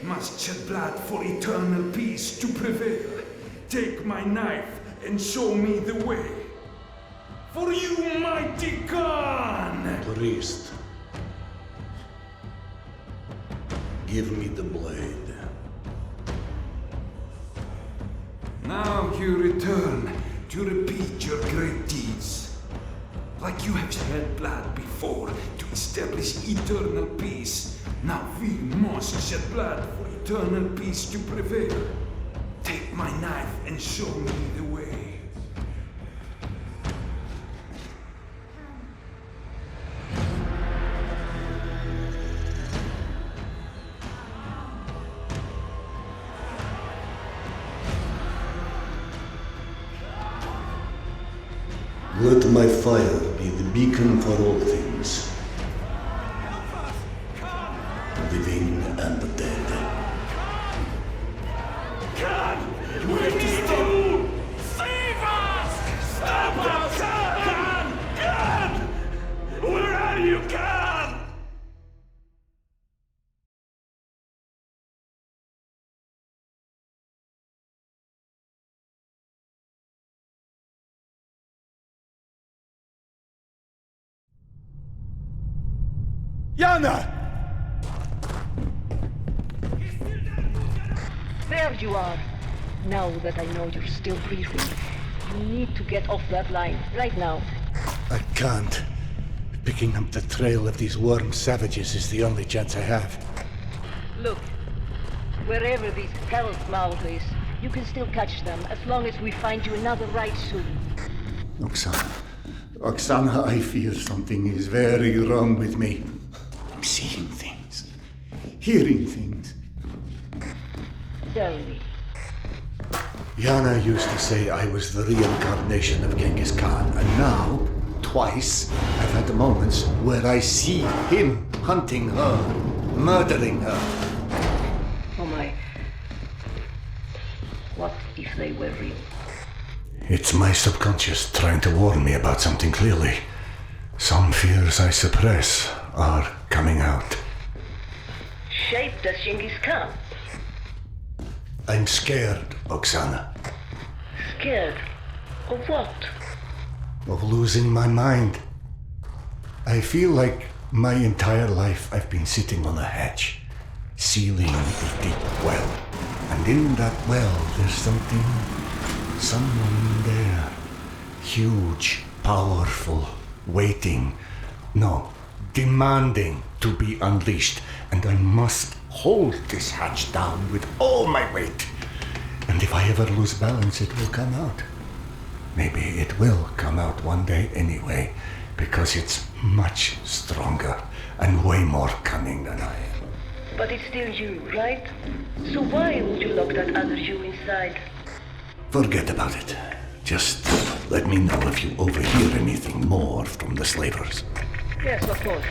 must shed blood for eternal peace to prevail. Take my knife and show me the way. For you, mighty Khan! Priest, give me the blade. Now you return to repeat your great deeds. Like you have shed blood before to establish eternal peace, now we must shed blood for eternal peace to prevail. Take my knife and show me the way. Let my fire be the beacon for all things, living and the dead. God! We have to stop! Save us! Stop us! God! God! Where are you, God? Yana! There you are. Now that I know you're still breathing, you need to get off that line, right now. I can't. Picking up the trail of these worm savages is the only chance I have. Look, wherever this hell's mouth is, you can still catch them as long as we find you another ride soon. Oksana. Oksana, I fear something is very wrong with me. I'm seeing things. Hearing things. Tell me. Yana used to say I was the reincarnation of Genghis Khan, and now, twice, I've had moments where I see him hunting her, murdering her. Oh my. What if they were real? It's my subconscious trying to warn me about something clearly. Some fears I suppress are coming out. Shaped as Genghis Khan. I'm scared, Oksana. Scared? Of what? Of losing my mind. I feel like my entire life I've been sitting on a hatch, sealing a deep well. And in that well, there's someone there. Huge, powerful, waiting. No, demanding to be unleashed. And I must hold this hatch down with all my weight. And if I ever lose balance, it will come out. Maybe it will come out one day anyway, because it's much stronger and way more cunning than I am. But it's still you, right? So why would you lock that other you inside? Forget about it. Just let me know if you overhear anything more from the slavers. Yes, of course.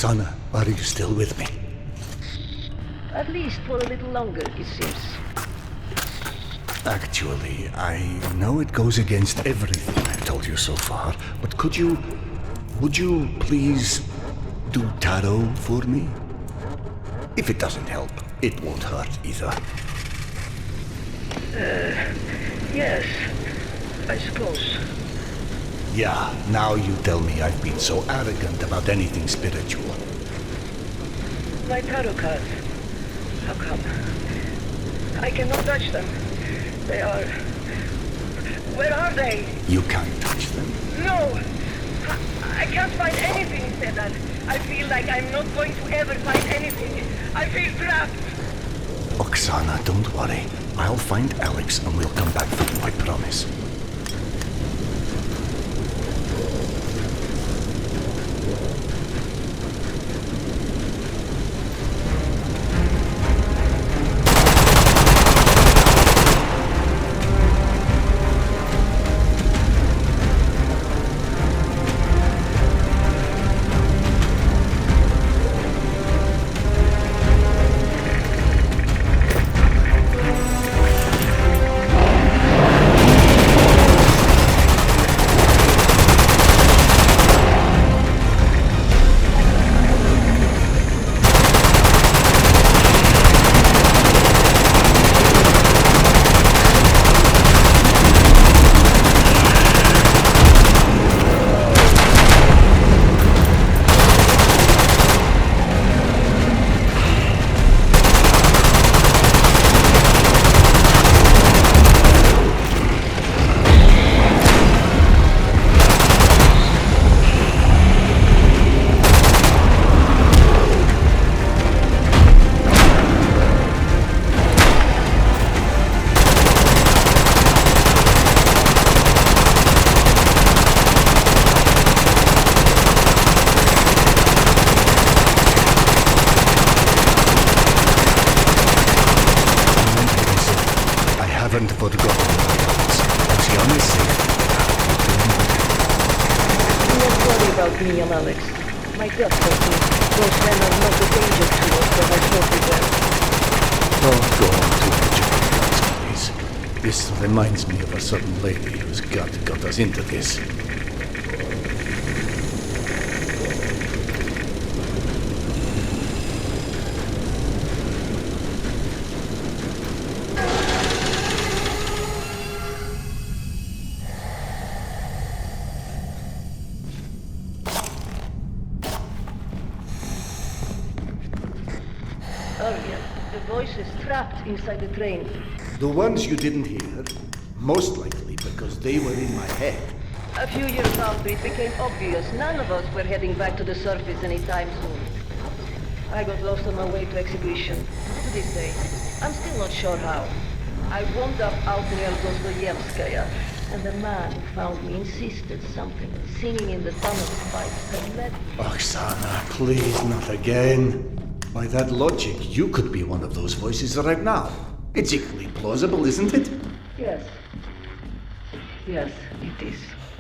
Oksana, are you still with me? At least for a little longer, it seems. Actually, I know it goes against everything I've told you so far, but would you please do tarot for me? If it doesn't help, it won't hurt either. Yes, I suppose. Yeah, now you tell me I've been so arrogant about anything spiritual. My tarot cards. How come? I cannot touch them. They are... Where are they? You can't touch them. No! I can't find anything, Sedan. I feel like I'm not going to ever find anything. I feel trapped. Oksana, don't worry. I'll find Alex and we'll come back for you, I promise. haven't forgotten Alex. Oksana is safe. Do not worry about me and Alex. My gut tells me those men are not a danger to us that I thought we were. Don't go on too much about guns, please. This reminds me of a certain lady whose gut got us into this. Arya, the voice is trapped inside the train. The ones you didn't hear, most likely because they were in my head. A few years after, it became obvious none of us were heading back to the surface anytime soon. I got lost on my way to exhibition. To this day, I'm still not sure how. I wound up out near Dostoyevskaya, and the man who found me insisted something singing in the tunnel pipes had led me. Oksana, please, not again. By that logic, you could be one of those voices right now. It's equally plausible, isn't it? Yes. Yes, it is.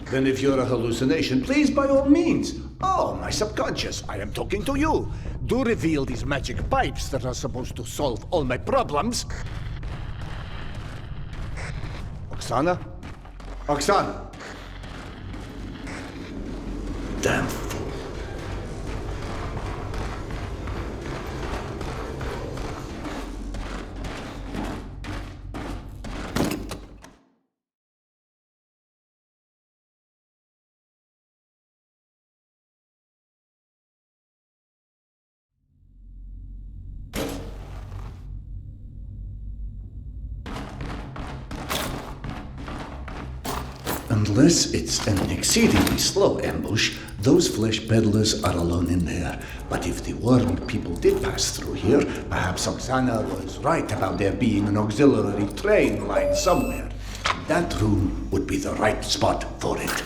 Then if you're a hallucination, please, by all means. Oh, my subconscious, I am talking to you. Do reveal these magic pipes that are supposed to solve all my problems. Oksana? Oksana! Damn fool. Unless it's an exceedingly slow ambush, those flesh peddlers are alone in there. But if the worm people did pass through here, perhaps Oksana was right about there being an auxiliary train line somewhere. That room would be the right spot for it.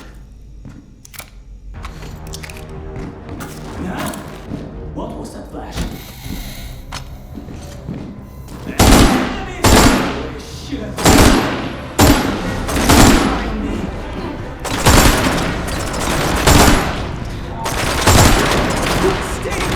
What was that flash? Stay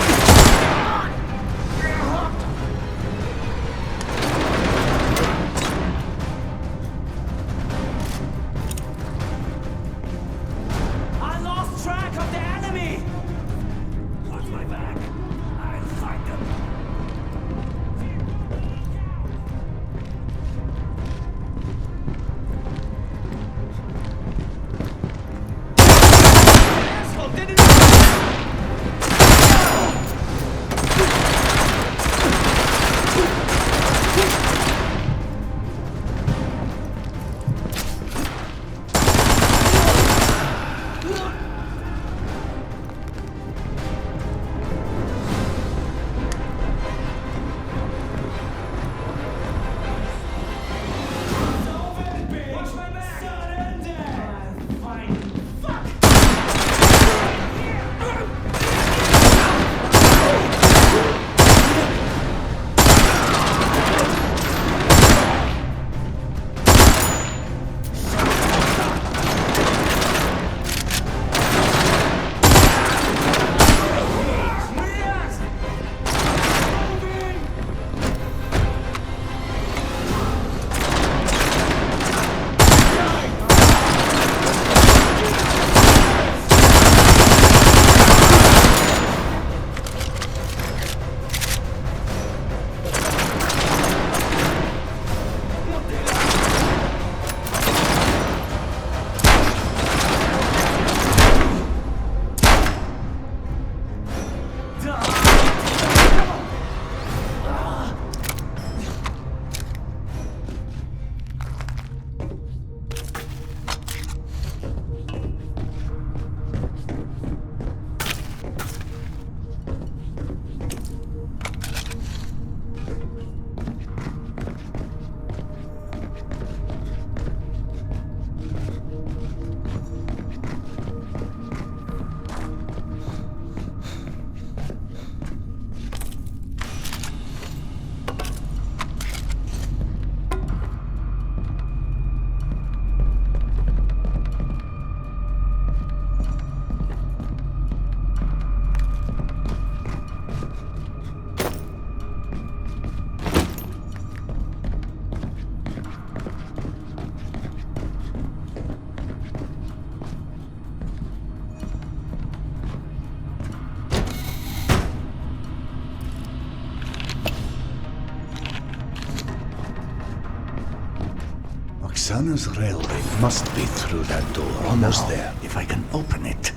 Sana's railway must be through that door. Almost there. If I can open it.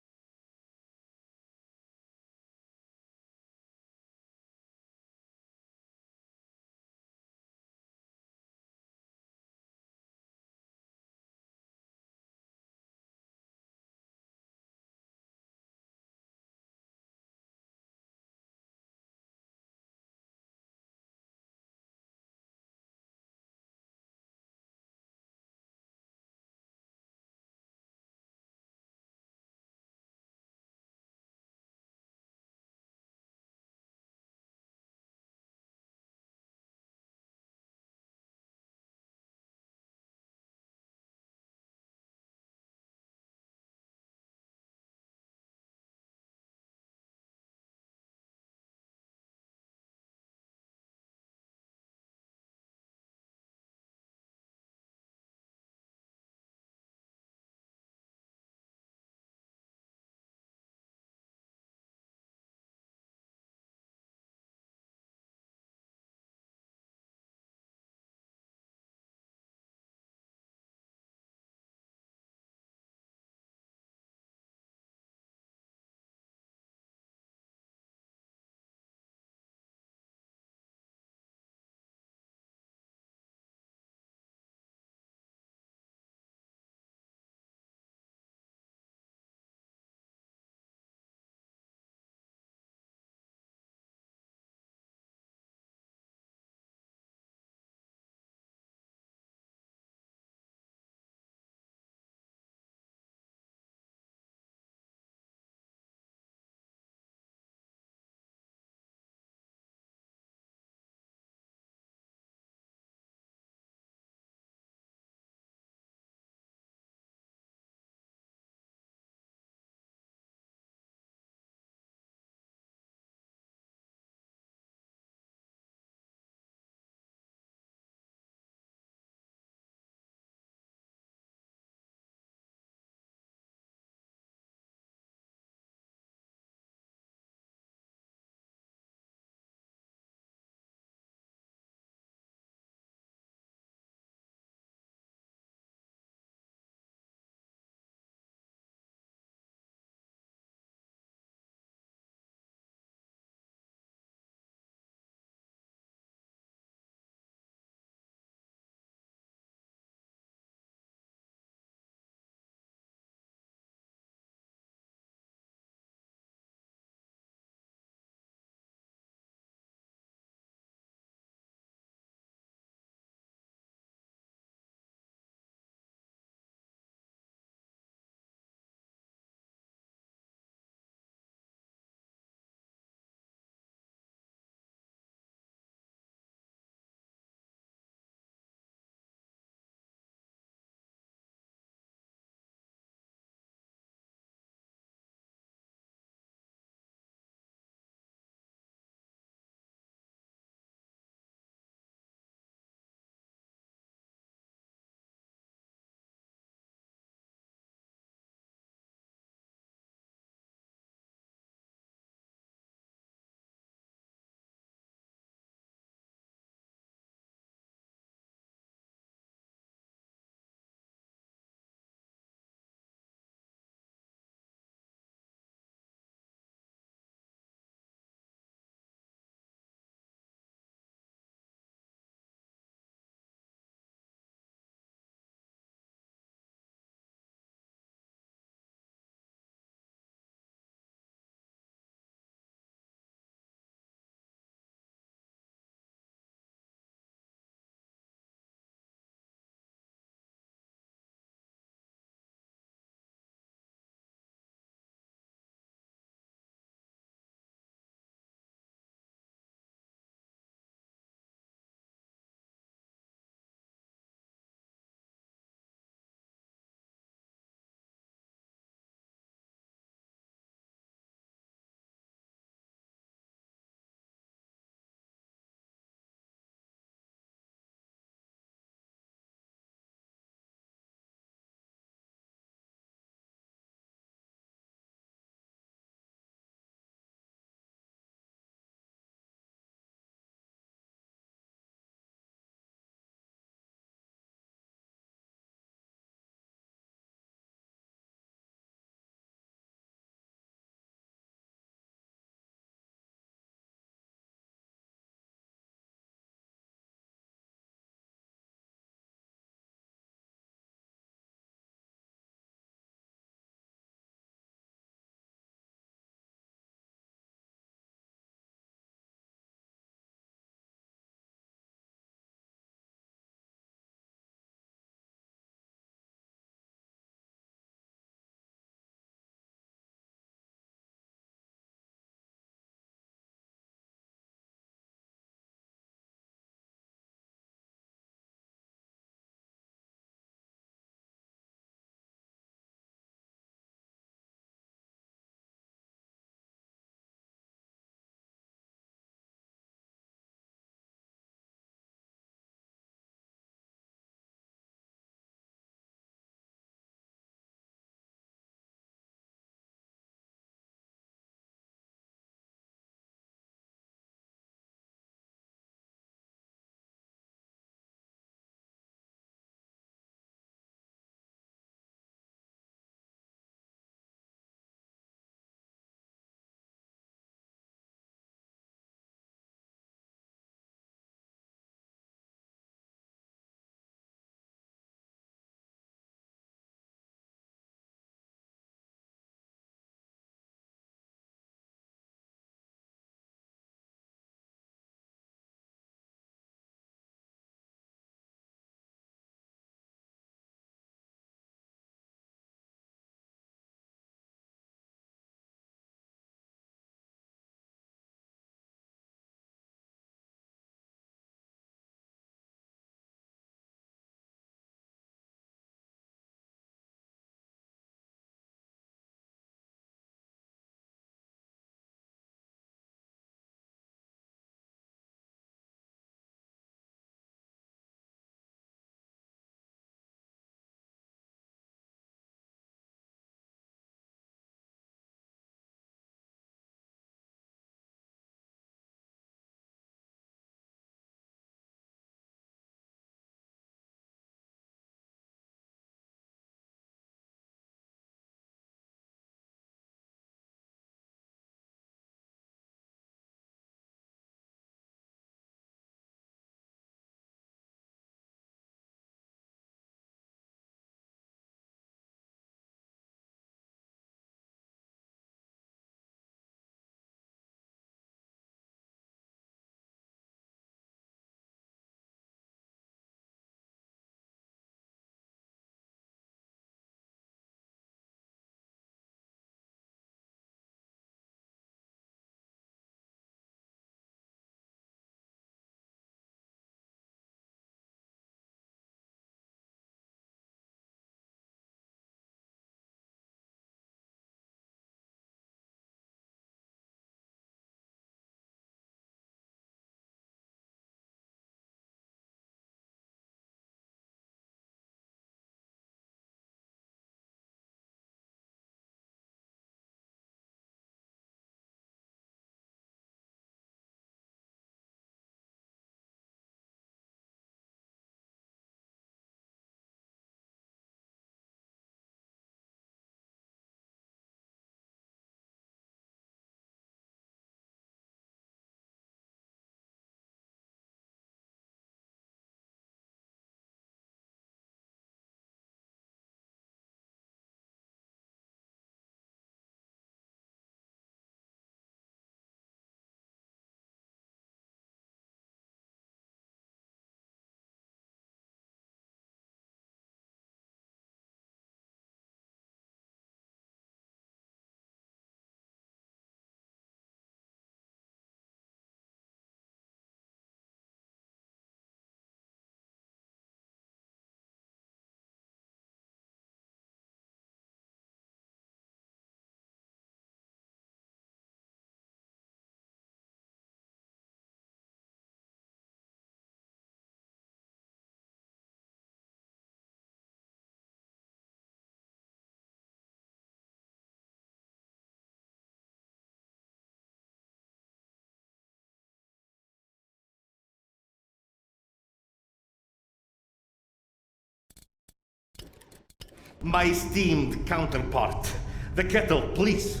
My esteemed counterpart. The kettle, please.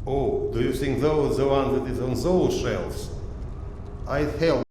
Oh, do you think those the one that is on those shelves? I'd help.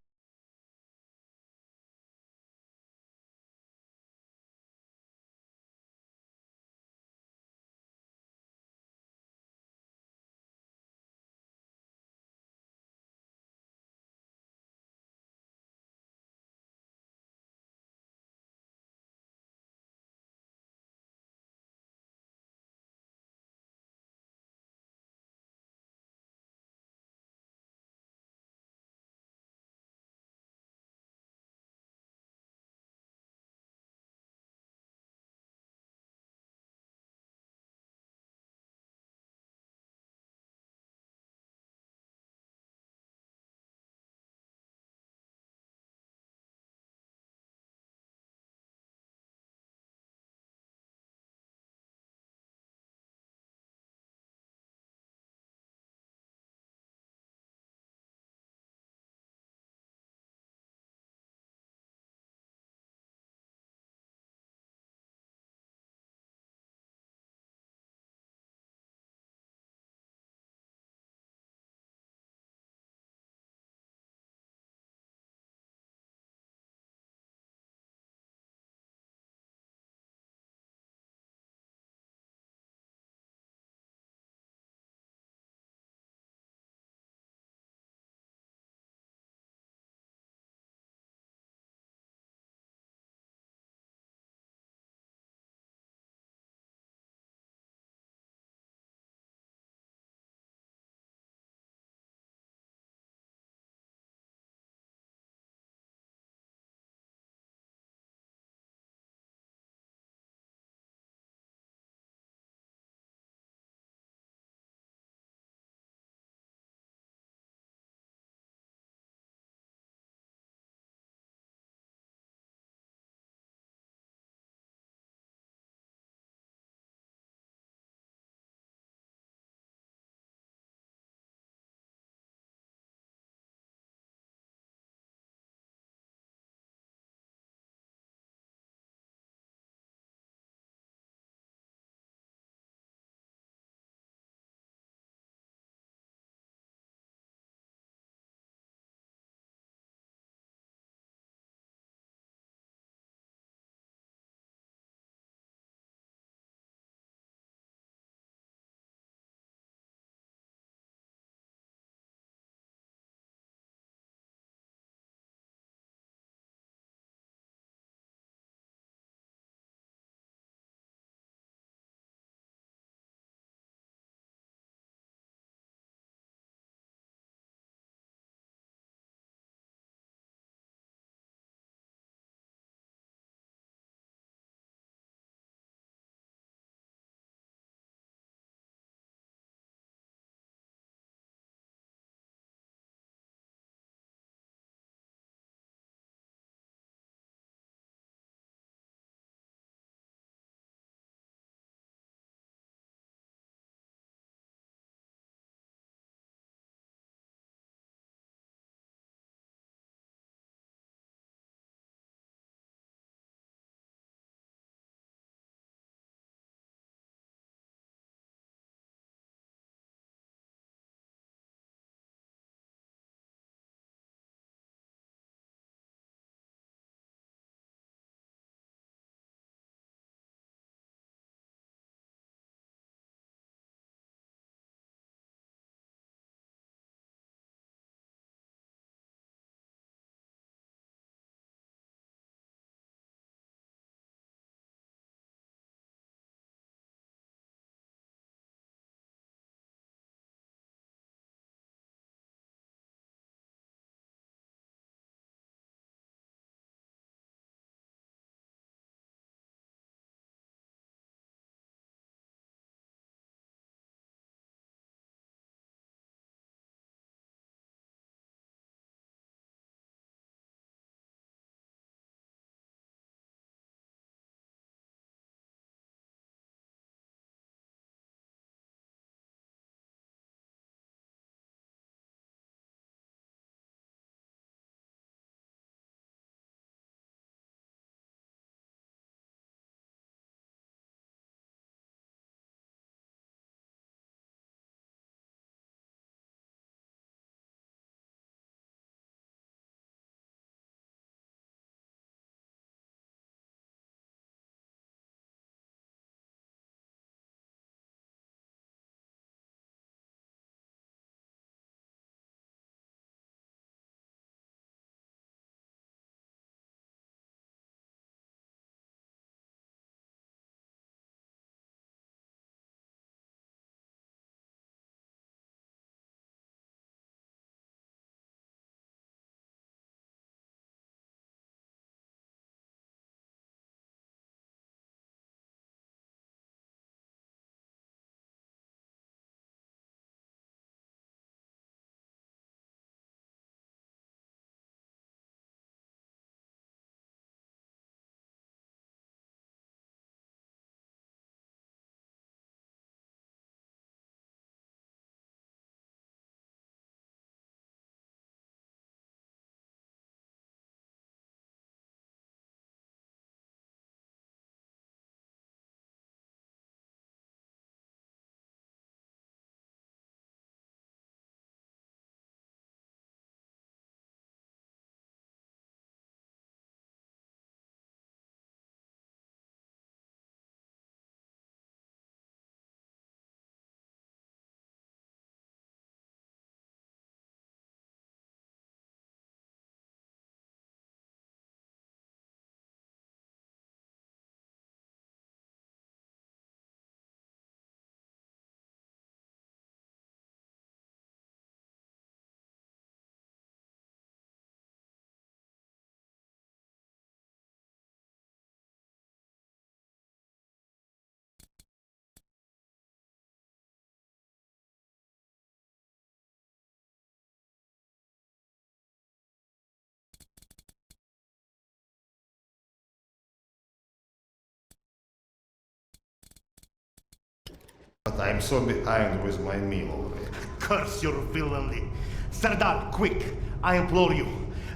But I'm so behind with my meal already. Curse your villainy. Serdar, quick, I implore you.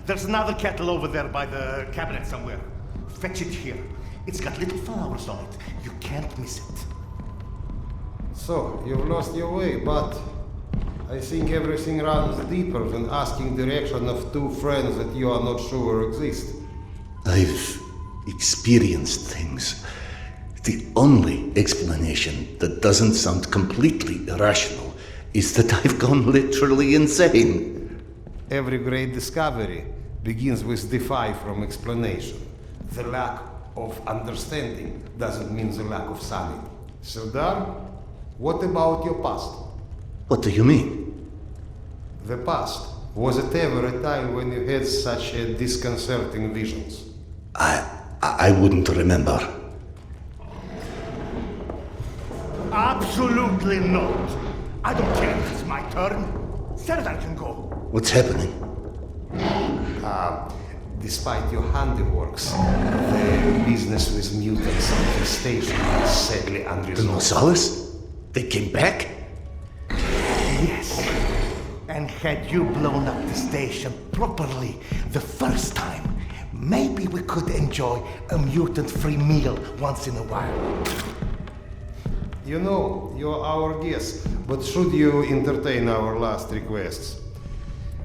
There's another kettle over there by the cabinet somewhere. Fetch it here. It's got little flowers on it. You can't miss it. So, you've lost your way, but I think everything runs deeper than asking direction of two friends that you are not sure exist. I've experienced things. The only explanation that doesn't sound completely irrational is that I've gone literally insane. Every great discovery begins with defy from explanation. The lack of understanding doesn't mean the lack of sanity. Serdar, what about your past? What do you mean? The past. Was it ever a time when you had such disconcerting visions? I wouldn't remember. Absolutely not. I don't care if it's my turn. Serdar can go. What's happening? Despite your handiworks, the business with mutants at the station is sadly The unresolved. Nosalis? They came back? Yes. And had you blown up the station properly the first time, maybe we could enjoy a mutant-free meal once in a while. You know, you're our guest, but should you entertain our last requests?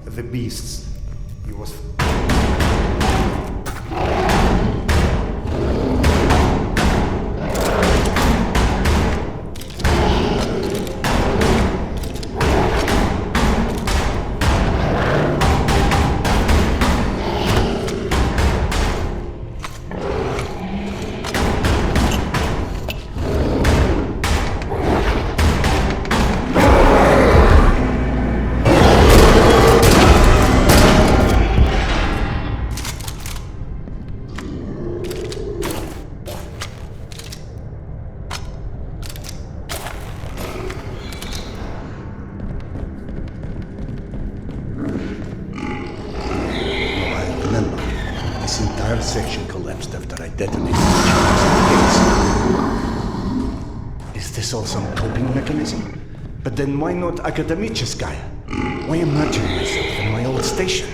The beasts. He was. This entire section collapsed after I detonated the charges at the gates. Is this all some coping mechanism? But then why not Akademicheskaya? Why imagine myself in my old station?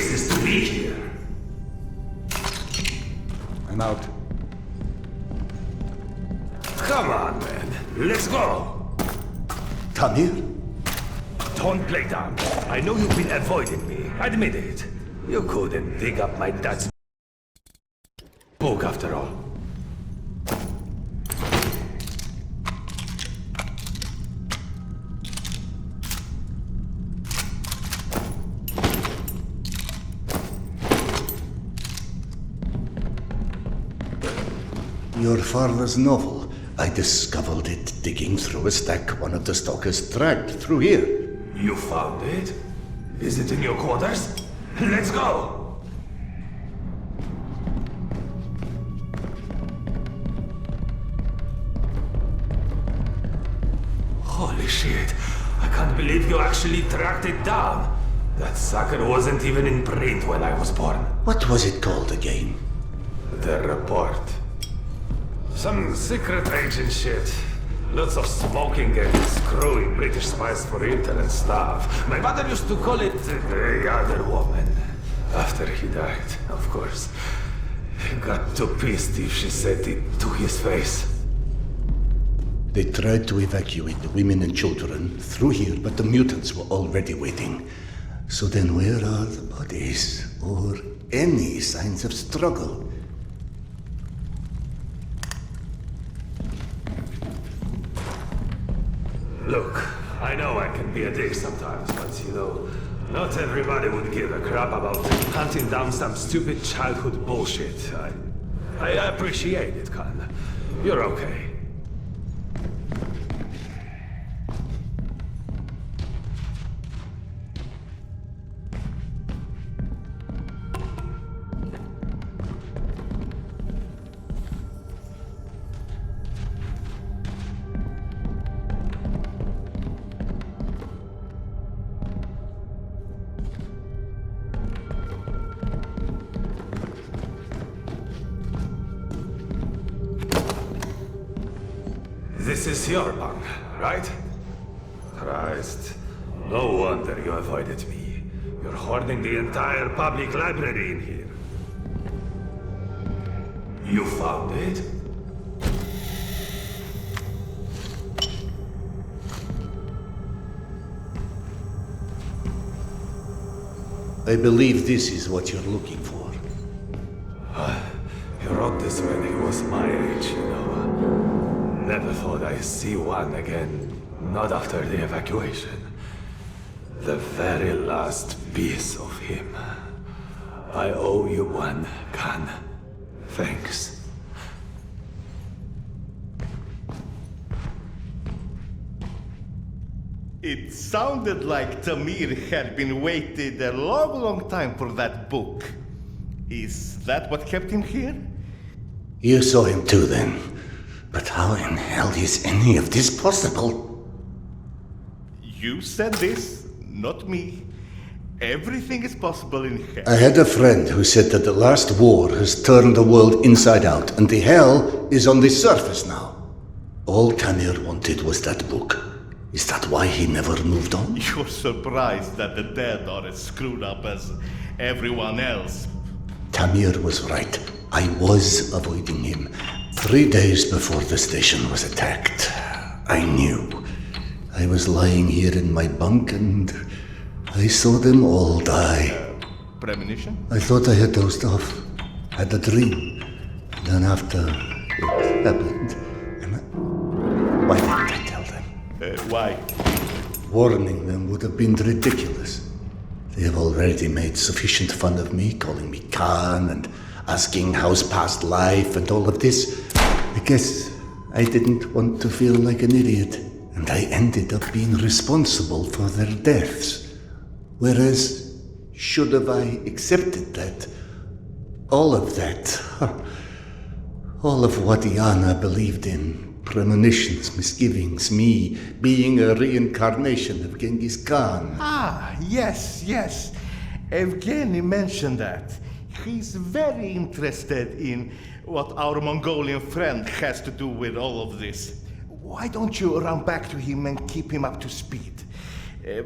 disgrace is to be here. I'm out. Come on, man. Let's go. Tamir? Don't play dumb. I know you've been avoiding me. Admit it. You couldn't dig up my dad's book after all. Your father's novel. I discovered it digging through a stack one of the stalkers dragged through here. You found it? Is it in your quarters? Let's go! Holy shit. I can't believe you actually tracked it down. That sucker wasn't even in print when I was born. What was it called again? The report. Some secret agent shit. Lots of smoking and screwing British spies for Intel and stuff. My mother used to call it the other woman. After he died, of course. He got too pissed if she said it to his face. They tried to evacuate the women and children through here, but the mutants were already waiting. So then where are the bodies? Or any signs of struggle? Look, I know I can be a dick sometimes, but you know, not everybody would give a crap about hunting down some stupid childhood bullshit. I appreciate it, Khan. You're okay. This is your bunk, right? Christ. No wonder you avoided me. You're hoarding the entire public library in here. You found it? I believe this is what you're looking for. He wrote this when he was my age, you know. Never thought I'd see one again. Not after the evacuation. The very last piece of him. I owe you one, Khan. Thanks. It sounded like Tamir had been waiting a long, long time for that book. Is that what kept him here? You saw him too then. But how in hell is any of this possible? You said this, not me. Everything is possible in hell. I had a friend who said that the last war has turned the world inside out, and the hell is on the surface now. All Tamir wanted was that book. Is that why he never moved on? You're surprised that the dead are as screwed up as everyone else. Tamir was right. I was avoiding him. 3 days before the station was attacked. I knew. I was lying here in my bunk and I saw them all die. Premonition? I thought I had dozed off. Had a dream. Then after it happened, why didn't I tell them? Why? Warning them would have been ridiculous. They have already made sufficient fun of me, calling me Khan and asking how's past life and all of this. I guess I didn't want to feel like an idiot, and I ended up being responsible for their deaths. Whereas, should have I accepted that? All of that. All of what Iana believed in. Premonitions, misgivings, me being a reincarnation of Genghis Khan. Ah, yes, yes. Evgeny mentioned that. He's very interested in what our Mongolian friend has to do with all of this. Why don't you run back to him and keep him up to speed?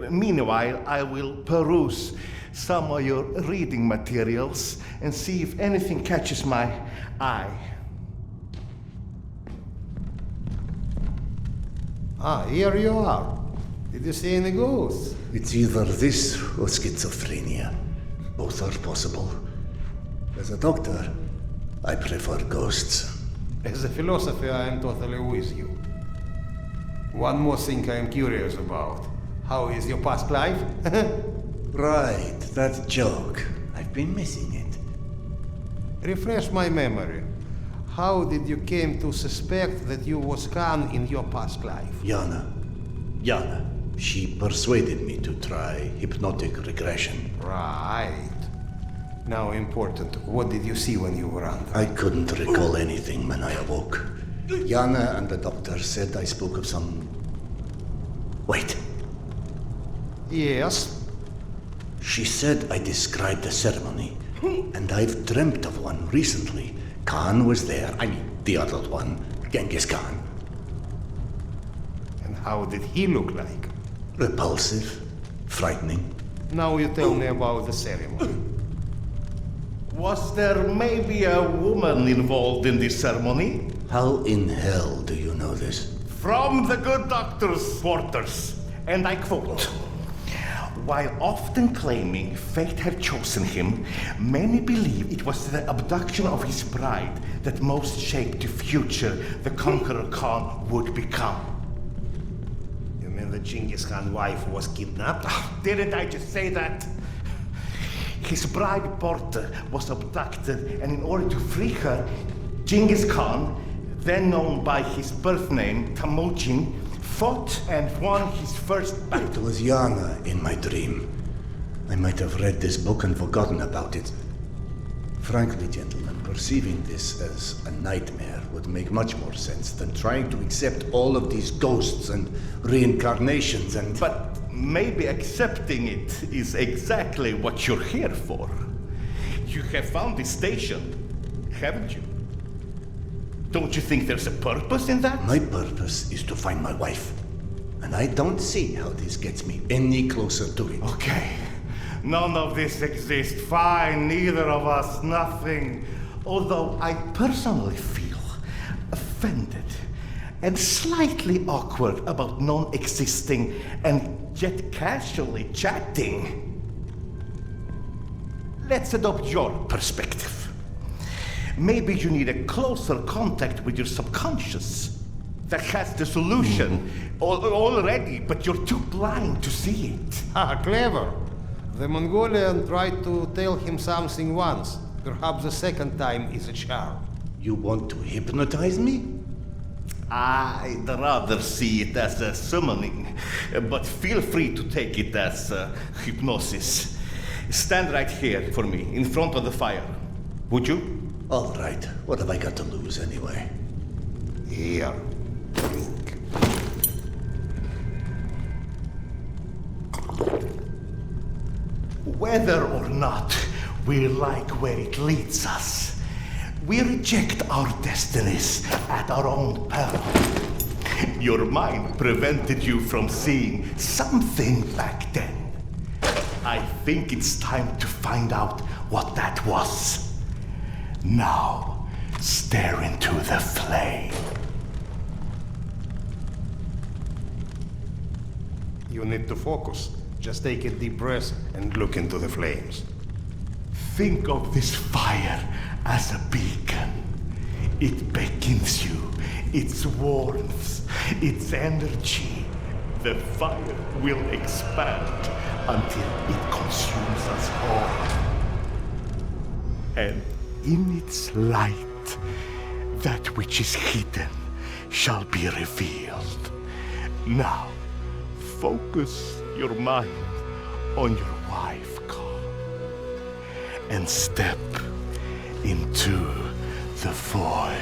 Meanwhile, I will peruse some of your reading materials and see if anything catches my eye. Ah, here you are. Did you see any ghosts? It's either this or schizophrenia. Both are possible. As a doctor, I prefer ghosts. As a philosopher, I am totally with you. One more thing I am curious about. How is your past life? Right, that joke. I've been missing it. Refresh my memory. How did you came to suspect that you was Khan in your past life? Yana. She persuaded me to try hypnotic regression. Right. Now important, what did you see when you were under? I couldn't recall anything when I awoke. Yana and the doctor said I spoke of some... Wait. Yes. She said I described a ceremony, and I've dreamt of one recently. Khan was there. I mean, the other one, Genghis Khan. And how did he look like? Repulsive, frightening. Now you tell me about the ceremony. Was there maybe a woman involved in this ceremony? How in hell do you know this? From the good doctor's quarters, and I quote, "While often claiming fate had chosen him, many believe it was the abduction of his bride that most shaped the future the Conqueror Khan would become." You mean the Genghis Khan wife was kidnapped? Didn't I just say that? His bride Porta was abducted, and in order to free her, Genghis Khan, then known by his birth name Temujin, fought and won his first It battle. was Yana in my dream. I might have read this book and forgotten about it. Frankly, gentlemen, perceiving this as a nightmare would make much more sense than trying to accept all of these ghosts and reincarnations and... But maybe accepting it is exactly what you're here for. You have found this station, haven't you? Don't you think there's a purpose in that? My purpose is to find my wife. And I don't see how this gets me any closer to it. Okay. None of this exists. Fine, neither of us, nothing. Although I personally feel offended and slightly awkward about non-existing and yet casually chatting. Let's adopt your perspective. Maybe you need a closer contact with your subconscious that has the solution already, but you're too blind to see it. Ah, clever. The Mongolian tried to tell him something once. Perhaps the second time is a charm. You want to hypnotize me? I'd rather see it as a summoning, but feel free to take it as hypnosis. Stand right here for me, in front of the fire. Would you? All right. What have I got to lose anyway? Here, drink. Whether or not we like where it leads us, we reject our destinies at our own peril. Your mind prevented you from seeing something back then. I think it's time to find out what that was. Now, stare into the flame. You need to focus. Just take a deep breath and look into the flames. Think of this fire as a beacon. It beckons you, its warmth, its energy. The fire will expand until it consumes us all. And in its light, that which is hidden shall be revealed. Now, focus your mind on your wife, Khan, and step into the void.